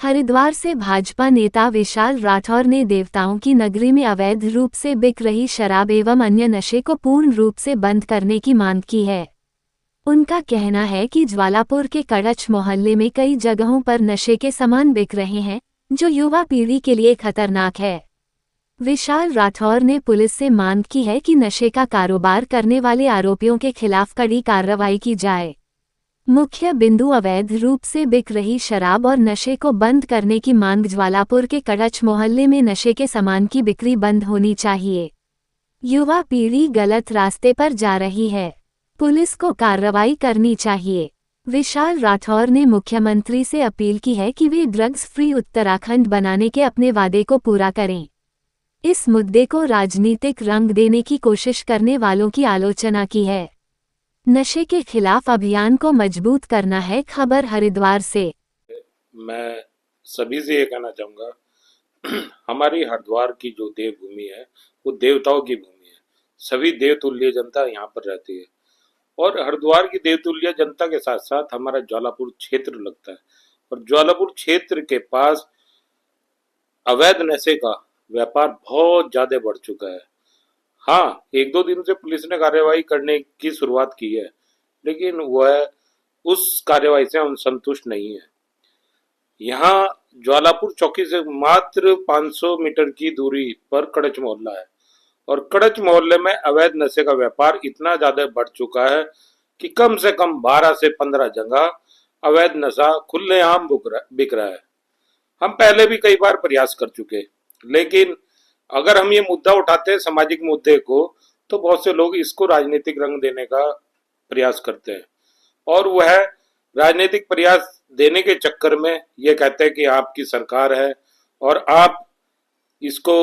हरिद्वार से भाजपा नेता विशाल राठौर ने देवताओं की नगरी में अवैध रूप से बिक रही शराब एवं अन्य नशे को पूर्ण रूप से बंद करने की मांग की है। उनका कहना है कि ज्वालापुर के कड़च मोहल्ले में कई जगहों पर नशे के सामान बिक रहे हैं, जो युवा पीढ़ी के लिए खतरनाक है। विशाल राठौर ने पुलिस से मांग की है कि नशे का कारोबार करने वाले आरोपियों के खिलाफ कड़ी कार्रवाई की जाए। मुख्य बिंदु अवैध रूप से बिक रही शराब और नशे को बंद करने की मांग। ज्वालापुर के कड़च मोहल्ले में नशे के सामान की बिक्री बंद होनी चाहिए। युवा पीढ़ी गलत रास्ते पर जा रही है, पुलिस को कार्रवाई करनी चाहिए। विशाल राठौर ने मुख्यमंत्री से अपील की है कि वे ड्रग्स फ्री उत्तराखंड बनाने के अपने वादे को पूरा करें। इस मुद्दे को राजनीतिक रंग देने की कोशिश करने वालों की आलोचना की है। नशे के खिलाफ अभियान को मजबूत करना है। खबर हरिद्वार से। मैं सभी से ये कहना चाहूँगा, हमारी हरिद्वार की जो देवभूमि है वो देवताओं की भूमि है। सभी देवतुल्य जनता यहाँ पर रहती है और हरिद्वार की देवतुल्य जनता के साथ साथ हमारा ज्वालापुर क्षेत्र लगता है और ज्वालापुर क्षेत्र के पास अवैध नशे का व्यापार बहुत ज्यादा बढ़ चुका है। हाँ, एक दो दिन से पुलिस ने कार्रवाई करने की शुरुआत की है, लेकिन वह उस कार्रवाई से हम संतुष्ट नहीं है। यहाँ ज्वालापुर चौकी से मात्र 500 मीटर की दूरी पर कड़च मोहल्ला है और कड़च मोहल्ले में अवैध नशे का व्यापार इतना ज्यादा बढ़ चुका है कि कम से कम 12 से 15 जगह अवैध नशा खुलेआम बिक रहा है। हम पहले भी कई बार प्रयास कर चुके, लेकिन अगर हम ये मुद्दा उठाते हैं, सामाजिक मुद्दे को, तो बहुत से लोग इसको राजनीतिक रंग देने का प्रयास करते हैं और वह राजनीतिक प्रयास देने के चक्कर में ये कहते हैं कि आपकी सरकार है और आप इसको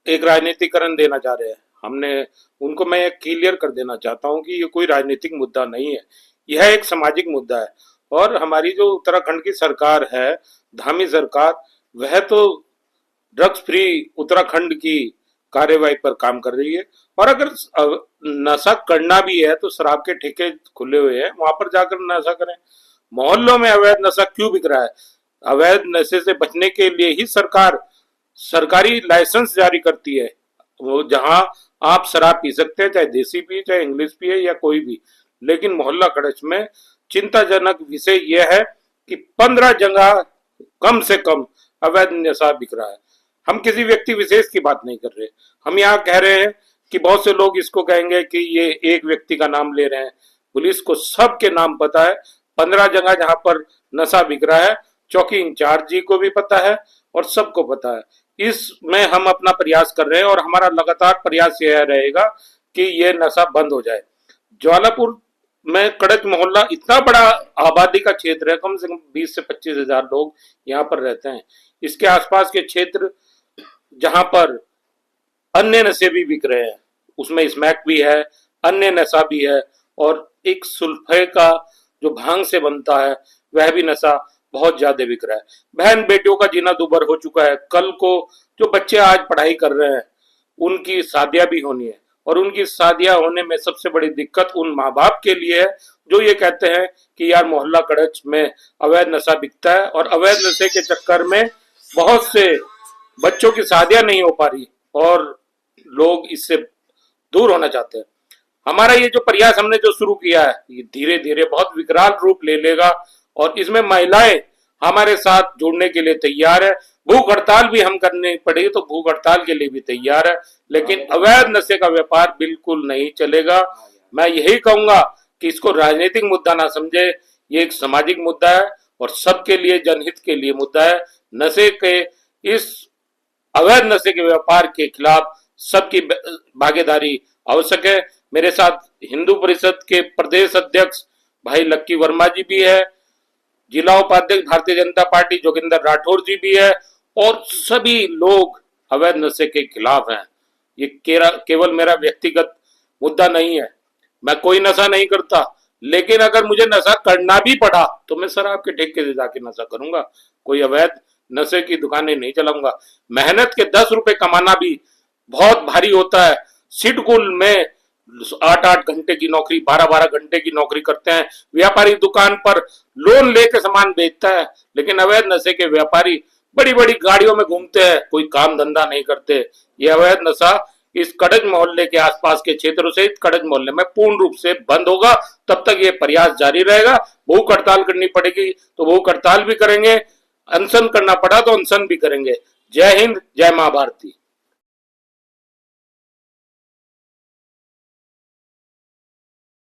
एक राजनीतिकरण देना चाह रहे हैं। उनको मैं क्लियर कर देना चाहता हूं कि ये कोई राजनीतिक मुद्दा नहीं है, यह एक सामाजिक मुद्दा है। और हमारी जो उत्तराखंड की सरकार है, धामी सरकार, वह तो ड्रग्स फ्री उत्तराखंड की कार्यवाही पर काम कर रही है और अगर नशा करना भी है तो शराब के ठेके खुले हुए हैं, वहां पर जाकर नशा करें। मोहल्लों में अवैध नशा क्यों बिक रहा है? अवैध नशे से बचने के लिए ही सरकार सरकारी लाइसेंस जारी करती है, वो जहां आप शराब पी सकते हैं, चाहे देसी पिए, चाहे इंग्लिश पिए या कोई भी। लेकिन मोहल्ला कड़च में चिंताजनक विषय यह है कि 15 जगह कम से कम अवैध नशा बिक रहा है। हम किसी व्यक्ति विशेष की बात नहीं कर रहे, हम यहाँ कह रहे हैं कि बहुत से लोग इसको कहेंगे कि ये एक व्यक्ति का नाम ले रहे हैं। पुलिस को सबके नाम पता है, 15 जगह जहां पर नशा बिक रहा है, चौकी इंचार्ज जी को भी पता है और सबको पता है। इसमें हम अपना प्रयास कर रहे हैं और हमारा लगातार प्रयास यह रहेगा कि ये नशा बंद हो जाए। ज्वालापुर में कड़च मोहल्ला इतना बड़ा आबादी का क्षेत्र है, कम से कम 20 से 25 हजार लोग यहाँ पर रहते हैं। इसके आसपास के क्षेत्र जहां पर अन्य नशे भी बिक रहे हैं, उसमें स्मैक भी है, अन्य नशा भी है और एक सुल्फे का जो भांग से बनता है वह भी नशा बहुत ज्यादा बिक रहा है। बहन बेटियों का जीना दूभर हो चुका है। कल को जो बच्चे आज पढ़ाई कर रहे हैं उनकी शादियां भी होनी है और उनकी शादियां होने में सबसे बड़ी दिक्कत उन माँ बाप के लिए है जो ये कहते हैं कि यार मोहल्ला कड़च में अवैध नशा बिकता है और अवैध नशे के चक्कर में बहुत से बच्चों की शादियां नहीं हो पा रही और लोग इससे दूर होना चाहते हैं। हमारा ये जो प्रयास हमने जो शुरू किया है, ये धीरे धीरे बहुत विकराल रूप ले लेगा और इसमें महिलाएं हमारे साथ जुड़ने के लिए तैयार है। भूख हड़ताल भी हम करनी पड़ेगी तो भूख हड़ताल के लिए भी तैयार है, लेकिन अवैध नशे का व्यापार बिल्कुल नहीं चलेगा। मैं यही कहूंगा कि इसको राजनीतिक मुद्दा ना समझे, ये एक सामाजिक मुद्दा है और सबके लिए, जनहित के लिए मुद्दा है। नशे के, इस अवैध नशे के व्यापार के खिलाफ सबकी भागीदारी आवश्यक है। मेरे साथ हिंदू परिषद के प्रदेश अध्यक्ष भाई लक्की वर्मा जी भी है, जिला उपाध्यक्ष भारतीय जनता पार्टी जोगिंदर राठौर जी भी है और सभी लोग अवैध नशे के खिलाफ हैं। ये केवल मेरा व्यक्तिगत मुद्दा नहीं है, मैं कोई नशा नहीं करता, लेकिन अगर मुझे नशा करना भी पड़ा तो मैं शराब के ठेके से जाके नशा करूंगा, कोई अवैध नशे की दुकानें नहीं चलाऊंगा। मेहनत के 10 रुपए कमाना भी बहुत भारी होता है। सिडकुल में आठ आठ घंटे की नौकरी, 12 12 घंटे की नौकरी करते हैं। व्यापारी दुकान पर लोन लेके सामान बेचता है, लेकिन अवैध नशे के व्यापारी बड़ी बड़ी गाड़ियों में घूमते हैं, कोई काम धंधा नहीं करते। ये अवैध नशा इस कड़ज मोहल्ले के आसपास के क्षेत्रों से कड़ज मोहल्ले में पूर्ण रूप से बंद होगा। तब तक ये प्रयास जारी रहेगा। भूख हड़ताल करनी पड़ेगी तो भूख हड़ताल भी करेंगे, अनशन करना पड़ा तो अनशन भी करेंगे। जय हिंद, जय मां भारती।